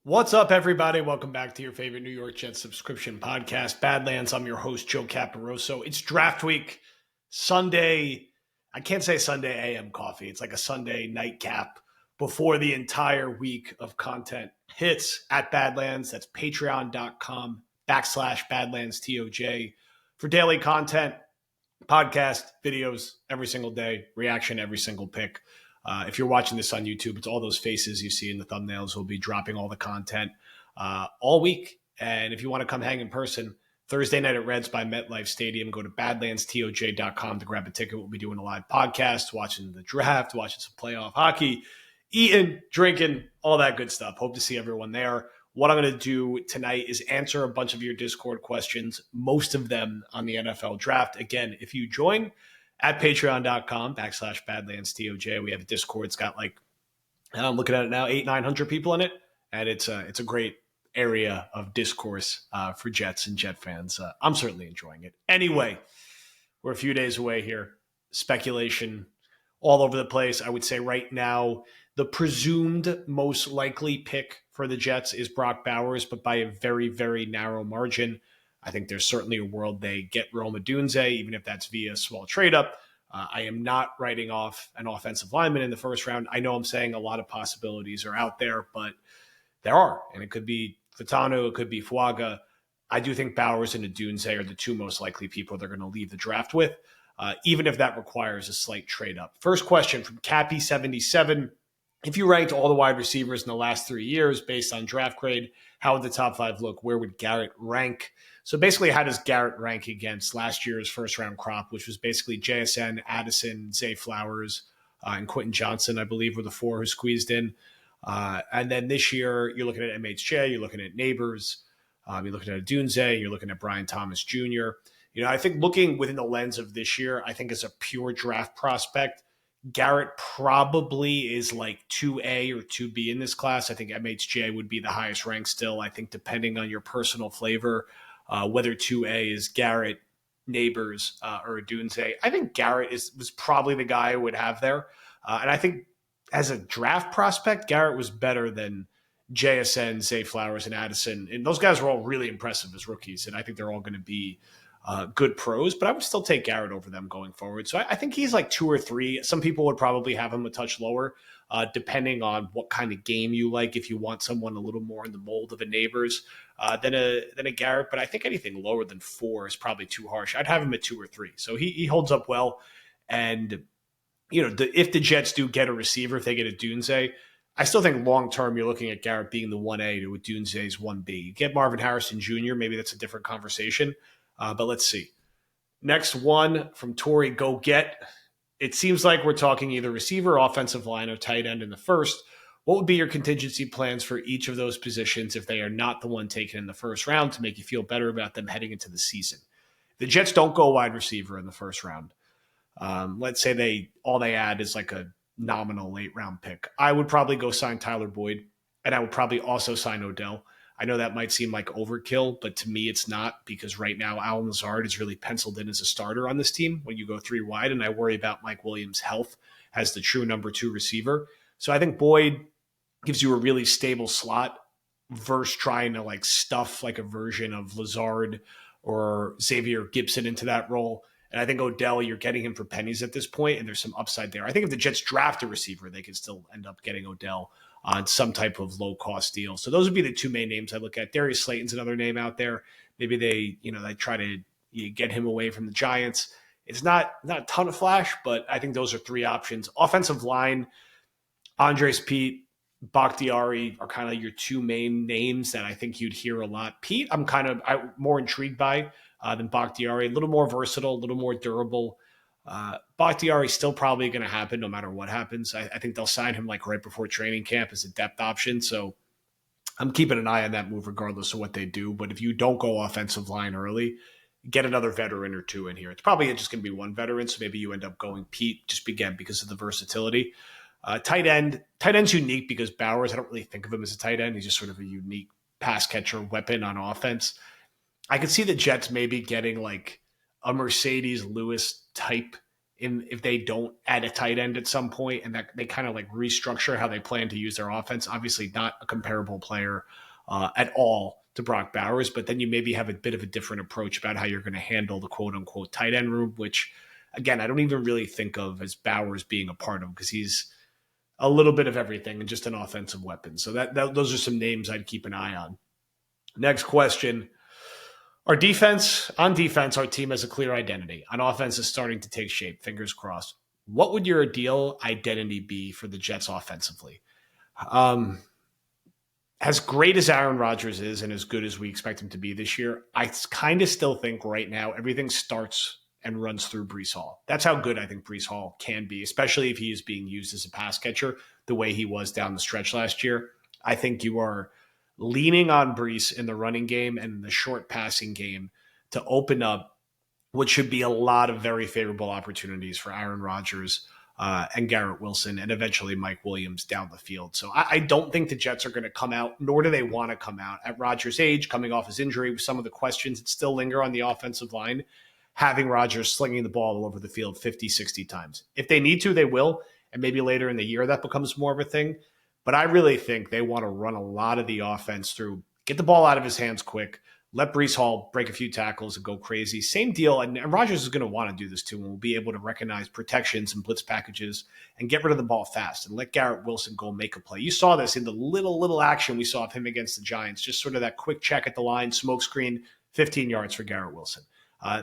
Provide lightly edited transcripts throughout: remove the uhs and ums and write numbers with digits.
What's up, everybody? Welcome back to your favorite New York Jets subscription podcast, Badlands. I'm your host, Joe Caporoso. It's draft week, Sunday. I can't say Sunday AM coffee. It's like a Sunday nightcap before the entire week of content hits at Badlands. That's patreon.com/BadlandsTOJ for daily content, podcast, videos every single day, reaction every single pick. If you're watching this on YouTube, it's all those faces you see in the thumbnails. We'll be dropping all the content all week. And if you want to come hang in person, Thursday night at Reds by MetLife Stadium, go to badlandstoj.com to grab a ticket. We'll be doing a live podcast, watching the draft, watching some playoff hockey, eating, drinking, all that good stuff. Hope to see everyone there. What I'm going to do tonight is answer a bunch of your Discord questions, most of them on the NFL draft. Again, if you join at patreon.com/BadlandsTOJ, we have a Discord. It's got I'm looking at it now, 900 people in it. And it's a great area of discourse for Jets and Jet fans. I'm certainly enjoying it. Anyway, we're a few days away here. Speculation all over the place. I would say right now, the presumed most likely pick for the Jets is Brock Bowers, but by a very, very narrow margin. I think there's certainly a world they get Rome Odunze, even if that's via a small trade up. I am not writing off an offensive lineman in the first round. I know I'm saying a lot of possibilities are out there, but there are. And it could be Fitano, it could be Fuaga. I do think Bowers and Odunze are the two most likely people they're going to leave the draft with, even if that requires a slight trade up. First question from Cappy77. If you ranked all the wide receivers in the last 3 years based on draft grade, how would the top five look? Where would Garrett rank? So basically, how does Garrett rank against last year's first-round crop, which was basically JSN, Addison, Zay Flowers, and Quentin Johnson, I believe, were the four who squeezed in. And then this year, you're looking at MHJ, you're looking at Neighbors, you're looking at Dunze, you're looking at Brian Thomas Jr. I think looking within the lens of this year, I think as a pure draft prospect, Garrett probably is like 2A or 2B in this class. I think MHJ would be the highest rank still. I think depending on your personal flavor, whether 2A is Garrett, Neighbors, or Dunze, I think Garrett was probably the guy I would have there. And I think as a draft prospect, Garrett was better than JSN, Zay Flowers, and Addison. And those guys were all really impressive as rookies. And I think they're all going to be good pros, but I would still take Garrett over them going forward. So I think he's like 2 or 3. Some people would probably have him a touch lower, depending on what kind of game you like. If you want someone a little more in the mold of a Neighbors than a Garrett, but I think anything lower than 4 is probably too harsh. I'd have him at 2 or 3. So he holds up well. And if the Jets do get a receiver, if they get a Dunze, I still think long-term you're looking at Garrett being the 1A to a Dunze's 1B. You get Marvin Harrison Jr., maybe that's a different conversation. But let's see. Next one from ToryGoget. It seems like we're talking either receiver, offensive line, or tight end in the first. What would be your contingency plans for each of those positions if they are not the one taken in the first round to make you feel better about them heading into the season? The Jets don't go wide receiver in the first round. Let's say they add is like a nominal late round pick. I would probably go sign Tyler Boyd, and I would probably also sign Odell. I know that might seem like overkill, but to me it's not, because right now Allen Lazard is really penciled in as a starter on this team when you go 3 wide, and I worry about Mike Williams' health as the true number 2 receiver. So I think Boyd gives you a really stable slot versus trying to stuff like a version of Lazard or Xavier Gibson into that role. And I think Odell, you're getting him for pennies at this point, and there's some upside there. I think if the Jets draft a receiver, they could still end up getting Odell on some type of low-cost deal. So those would be the 2 main names I look at. Darius Slayton's another name out there. Maybe they try to get him away from the Giants. It's not a ton of flash, but I think those are 3 options. Offensive line, Andres Pete, Bakhtiari are kind of your 2 main names that I think you'd hear a lot. Pete, I'm more intrigued by than Bakhtiari. A little more versatile, a little more durable. Bakhtiari is still probably going to happen no matter what happens. I think they'll sign him right before training camp as a depth option. So I'm keeping an eye on that move regardless of what they do. But if you don't go offensive line early, get another veteran or 2 in here. It's probably just going to be 1 veteran, so maybe you end up going Pete just again because of the versatility. Tight end's unique because Bowers, I don't really think of him as a tight end. He's just sort of a unique pass catcher weapon on offense. I could see the Jets maybe getting a Mercedes Lewis type if they don't add a tight end at some point and that they kind of like restructure how they plan to use their offense. Obviously not a comparable player at all to Brock Bowers, but then you maybe have a bit of a different approach about how you're going to handle the quote unquote tight end room, which again, I don't even really think of as Bowers being a part of because he's a little bit of everything and just an offensive weapon. So those are some names I'd keep an eye on. Next question. On defense, our team has a clear identity. On offense is starting to take shape. Fingers crossed. What would your ideal identity be for the Jets offensively? As great as Aaron Rodgers is and as good as we expect him to be this year, I kind of still think right now everything starts and runs through Breece Hall. That's how good I think Breece Hall can be, especially if he is being used as a pass catcher the way he was down the stretch last year. I think you are leaning on Breece in the running game and the short passing game to open up what should be a lot of very favorable opportunities for Aaron Rodgers and Garrett Wilson and eventually Mike Williams down the field. So I don't think the Jets are going to come out, nor do they want to come out at Rodgers' age, coming off his injury with some of the questions that still linger on the offensive line, having Rodgers slinging the ball all over the field 50, 60 times. If they need to, they will, and maybe later in the year that becomes more of a thing. But I really think they want to run a lot of the offense through, get the ball out of his hands quick, let Breece Hall break a few tackles and go crazy. Same deal, and Rodgers is going to want to do this too, and will be able to recognize protections and blitz packages and get rid of the ball fast and let Garrett Wilson go make a play. You saw this in the little action we saw of him against the Giants, just sort of that quick check at the line, smoke screen, 15 yards for Garrett Wilson.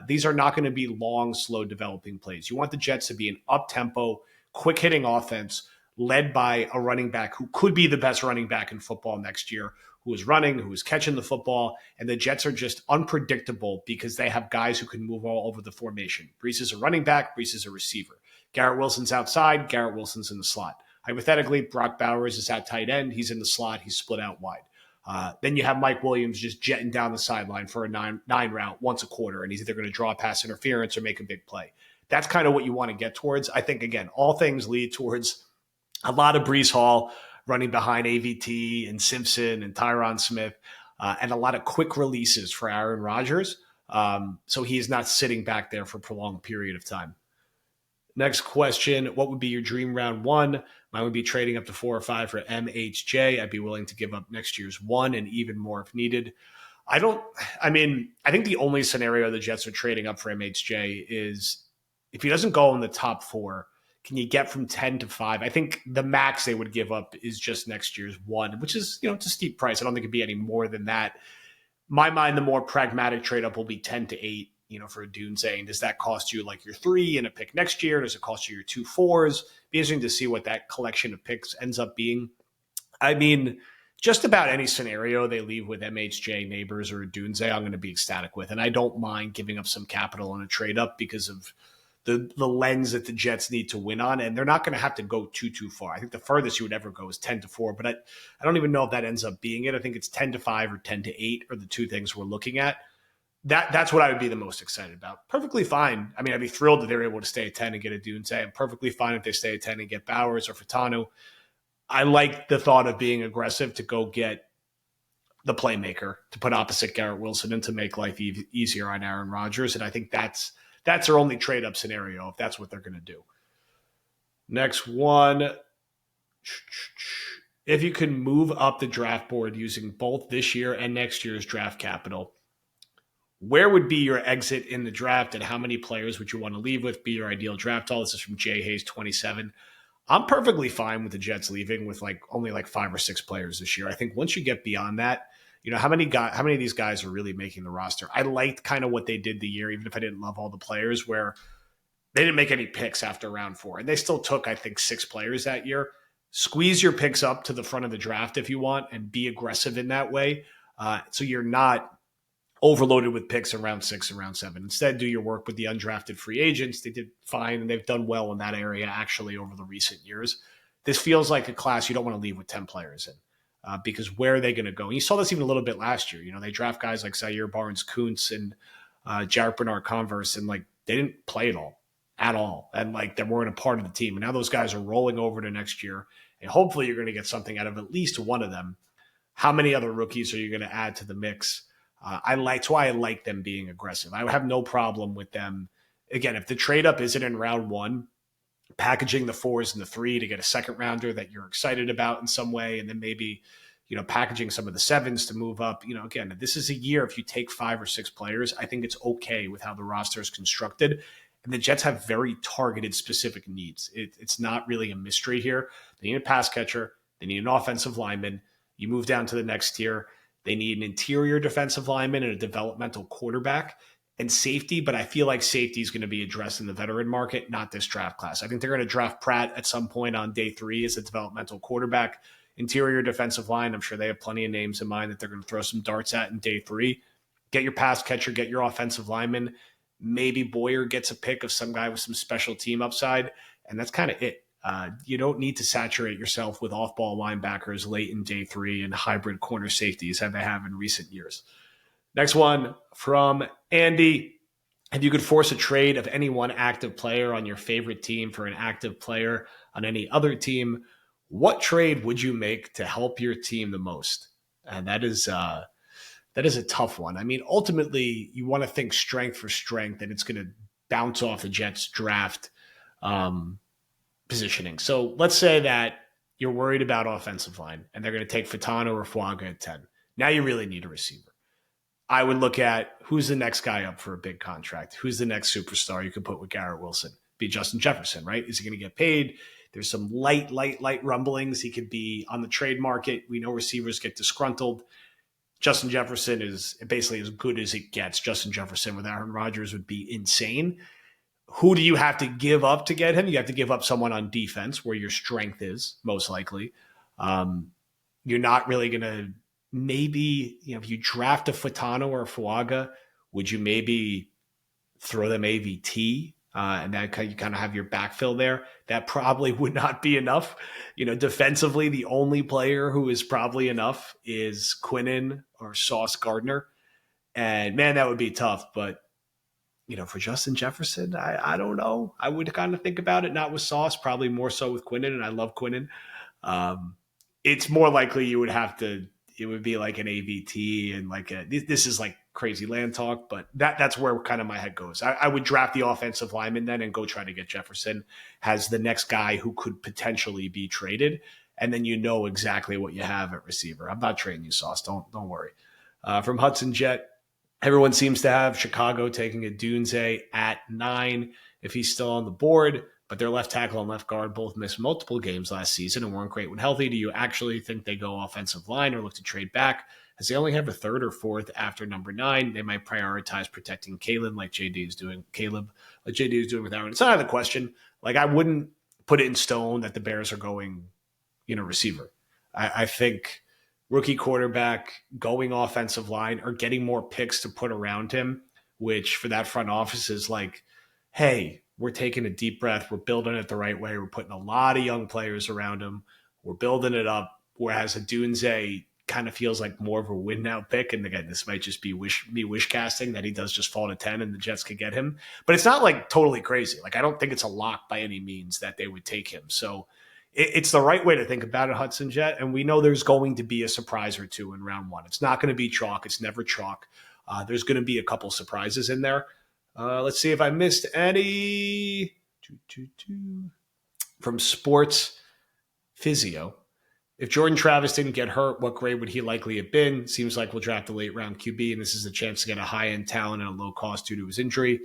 These are not going to be long, slow developing plays. You want the Jets to be an up-tempo, quick-hitting offense led by a running back who could be the best running back in football next year, who is running, who is catching the football, and the Jets are just unpredictable because they have guys who can move all over the formation. Breece is a running back, Breece is a receiver. Garrett Wilson's outside, Garrett Wilson's in the slot. Hypothetically, Brock Bowers is at tight end, he's in the slot, he's split out wide. Then you have Mike Williams just jetting down the sideline for a nine route once a quarter, and he's either going to draw pass interference or make a big play. That's kind of what you want to get towards. I think, again, all things lead towards a lot of Breece Hall running behind AVT and Simpson and Tyron Smith, and a lot of quick releases for Aaron Rodgers. So he's not sitting back there for a prolonged period of time. Next question, what would be your dream round one? Mine would be trading up to 4 or 5 for MHJ. I'd be willing to give up next year's 1 and even more if needed. I think the only scenario the Jets are trading up for MHJ is if he doesn't go in the top 4, can you get from 10 to 5? I think the max they would give up is just next year's 1, which is, it's a steep price. I don't think it'd be any more than that. My mind, the more pragmatic trade up will be 10 to 8, for a Dunze. And does that cost you like your 3 and a pick next year? Does it cost you your 2 4s? Be interesting to see what that collection of picks ends up being. I mean, just about any scenario they leave with MHJ, Neighbors, or Dunze, I'm going to be ecstatic with. And I don't mind giving up some capital on a trade up because of the lens that the Jets need to win on, and they're not going to have to go too far. I think the furthest you would ever go is 10 to 4, but I don't even know if that ends up being it. I think it's 10 to 5 or 10 to 8 are the two things we're looking at. That's what I would be the most excited about. Perfectly fine. I mean, I'd be thrilled that they're able to stay at 10 and get a Dunze. I'm perfectly fine if they stay at 10 and get Bowers or Furtado. I like the thought of being aggressive to go get the playmaker to put opposite Garrett Wilson and to make life easier on Aaron Rodgers, and I think that's their only trade-up scenario if that's what they're going to do. Next one. If you can move up the draft board using both this year and next year's draft capital, where would be your exit in the draft and how many players would you want to leave with? Be your ideal draft haul. This is from Jay Hayes 27. I'm perfectly fine with the Jets leaving with only 5 or 6 players this year. I think once you get beyond that, how many of these guys are really making the roster? I liked kind of what they did the year, even if I didn't love all the players, where they didn't make any picks after round 4. And they still took, I think, 6 players that year. Squeeze your picks up to the front of the draft if you want and be aggressive in that way. So you're not overloaded with picks in round 6 and round 7. Instead, do your work with the undrafted free agents. They did fine, and they've done well in that area, actually, over the recent years. This feels like a class you don't want to leave with 10 players in. Because where are they going to go? And you saw this even a little bit last year. They draft guys like Zaire Barnes-Kuntz and Jarrett Bernard-Converse, and they didn't play at all. And they weren't a part of the team. And now those guys are rolling over to next year. And hopefully you're going to get something out of at least one of them. How many other rookies are you going to add to the mix? That's why I like them being aggressive. I have no problem with them again, if the trade up isn't in round one, packaging the 4s and the 3 to get a second rounder that you're excited about in some way, and then maybe, packaging some of the 7s to move up. Again, this is a year, if you take 5 or 6 players, I think it's okay with how the roster is constructed. And the Jets have very targeted, specific needs. It's not really a mystery here. They need a pass catcher. They need an offensive lineman. You move down to the next tier. They need an interior defensive lineman and a developmental quarterback and safety, but I feel like safety is going to be addressed in the veteran market, not this draft class. I think they're going to draft Pratt at some point on day 3 as a developmental quarterback. Interior defensive line, I'm sure they have plenty of names in mind that they're going to throw some darts at in day 3. Get your pass catcher, get your offensive lineman. Maybe Boyer gets a pick of some guy with some special team upside, and that's kind of it. You don't need to saturate yourself with off-ball linebackers late in day 3 and hybrid corner safeties that they have in recent years. Next one from Andy. If you could force a trade of any one active player on your favorite team for an active player on any other team, what trade would you make to help your team the most? And that is a tough one. I mean, ultimately, you want to think strength for strength, and it's going to bounce off the Jets draft positioning. So let's say that you're worried about offensive line, and they're going to take Fatano or Fuaga at 10. Now you really need a receiver. I would look at who's the next guy up for a big contract. Who's the next superstar you could put with Garrett Wilson? Be Justin Jefferson, right? Is he going to get paid? There's some light rumblings. He could be on the trade market. We know receivers get disgruntled. Justin Jefferson is basically as good as it gets. Justin Jefferson with Aaron Rodgers would be insane. Who do you have to give up to get him? You have to give up someone on defense where your strength is, most likely. You're not really going to maybe, if you draft a Fatano or a Fuaga, would you maybe throw them AVT and that you kind of have your backfill there? That probably would not be enough. Defensively, the only player who is probably enough is Quinnen or Sauce Gardner. And man, that would be tough. But, for Justin Jefferson, I don't know. I would kind of think about it, not with Sauce, probably more so with Quinnen, and I love Quinnen. It's more likely you would have to, it would be like an AVT and this is like crazy land talk, but that's where kind of my head goes. I would draft the offensive lineman then and go try to get Jefferson as the next guy who could potentially be traded. And then exactly what you have at receiver. I'm not trading you, Sauce. Don't worry. From Hudson Jet, everyone seems to have Chicago taking a Dunze at 9 if he's still on the board. But their left tackle and left guard both missed multiple games last season and weren't great when healthy. Do you actually think they go offensive line or look to trade back? As they only have a 3rd or 4th after number 9, they might prioritize protecting Caleb like JD is doing with Aaron. It's not out of the question. I wouldn't put it in stone that the Bears are going, receiver. I think rookie quarterback, going offensive line, or getting more picks to put around him, which for that front office is like, hey, we're taking a deep breath. We're building it the right way. We're putting a lot of young players around him. We're building it up. Whereas a Dunze kind of feels like more of a win now pick. And again, this might just be wish casting that he does just fall to 10 and the Jets could get him. But it's not totally crazy. I don't think it's a lock by any means that they would take him. So it's the right way to think about it, Hudson Jet. And we know there's going to be a surprise or two in round 1. It's not going to be chalk. It's never chalk. There's going to be a couple surprises in there. Let's see if I missed any. From Sports Physio. If Jordan Travis didn't get hurt, what grade would he likely have been? Seems like we'll draft a late round QB, and this is a chance to get a high-end talent at a low cost due to his injury.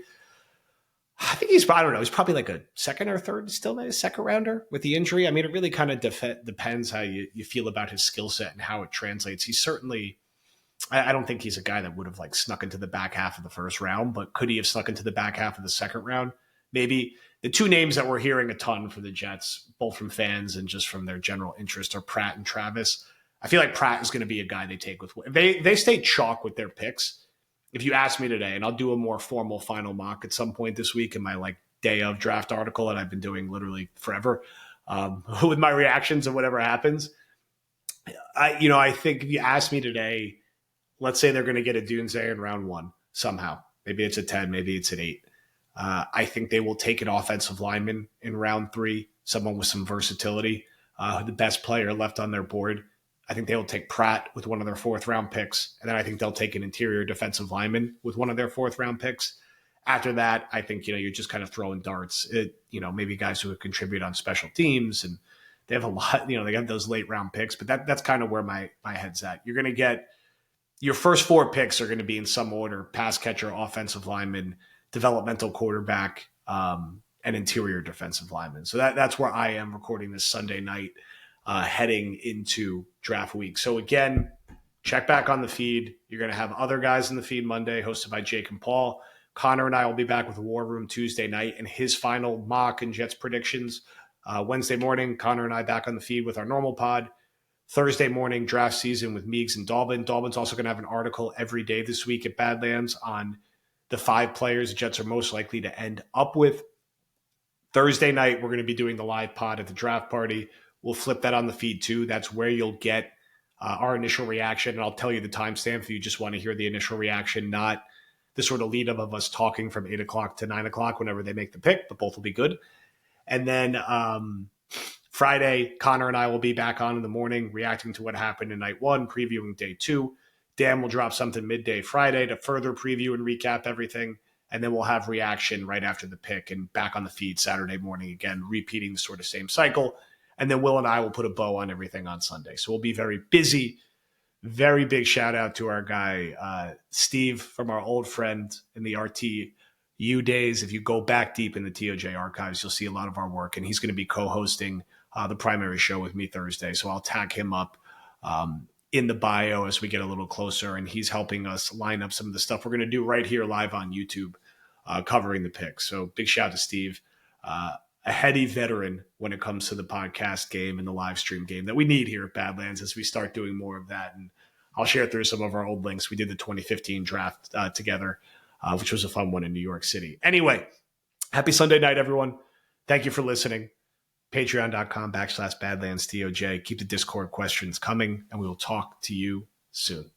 I think he's probably a 2nd or 3rd, still a 2nd rounder with the injury. I mean, it really kind of depends how you feel about his skill set and how it translates. He's certainly, I don't think he's a guy that would have snuck into the back half of the 1st round, but could he have snuck into the back half of the 2nd round? Maybe. The 2 names that we're hearing a ton for the Jets, both from fans and just from their general interest, are Pratt and Travis. I feel like Pratt is going to be a guy they take with. They stay chalk with their picks. If you ask me today, and I'll do a more formal final mock at some point this week in my day of draft article that I've been doing literally forever, with my reactions and whatever happens. I think if you ask me today, let's say they're going to get a Dunze in round 1 somehow. Maybe it's a 10, maybe it's an 8. I think they will take an offensive lineman in round 3, someone with some versatility, the best player left on their board. I think they will take Pratt with one of their 4th round picks. And then I think they'll take an interior defensive lineman with one of their 4th round picks. After that, I think, you're just kind of throwing darts at, maybe guys who would contribute on special teams, and they have a lot, they have those late round picks, but that's kind of where my head's at. You're going to get your first 4 picks are going to be in some order: pass catcher, offensive lineman, developmental quarterback, and interior defensive lineman. So that's where I am recording this Sunday night, heading into draft week. So again, check back on the feed. You're going to have other guys in the feed Monday, hosted by Jake and Paul. Connor and I will be back with War Room Tuesday night and his final mock and Jets predictions. Wednesday morning, Connor and I back on the feed with our normal pod. Thursday morning, draft season with Meeks and Dalvin. Dalvin's also going to have an article every day this week at Badlands on the 5 players the Jets are most likely to end up with. Thursday night, we're going to be doing the live pod at the draft party. We'll flip that on the feed too. That's where you'll get our initial reaction. And I'll tell you the timestamp if you just want to hear the initial reaction, not the sort of lead up of us talking from 8 o'clock to 9 o'clock whenever they make the pick, but both will be good. And then Friday, Connor and I will be back on in the morning, reacting to what happened in night 1, previewing day 2. Dan will drop something midday Friday to further preview and recap everything. And then we'll have reaction right after the pick and back on the feed Saturday morning again, repeating the sort of same cycle. And then Will and I will put a bow on everything on Sunday. So we'll be very busy. Very big shout out to our guy, Steve, from our old friend in the RTU days. If you go back deep in the TOJ archives, you'll see a lot of our work. And he's going to be co-hosting the primary show with me Thursday. So I'll tag him up in the bio as we get a little closer. And he's helping us line up some of the stuff we're going to do right here live on YouTube, covering the picks. So big shout out to Steve. A heady veteran when it comes to the podcast game and the live stream game that we need here at Badlands as we start doing more of that. And I'll share through some of our old links. We did the 2015 draft together, which was a fun one in New York City. Anyway, happy Sunday night, everyone. Thank you for listening. Patreon.com/BadlandsTOJ. Keep the Discord questions coming, and we will talk to you soon.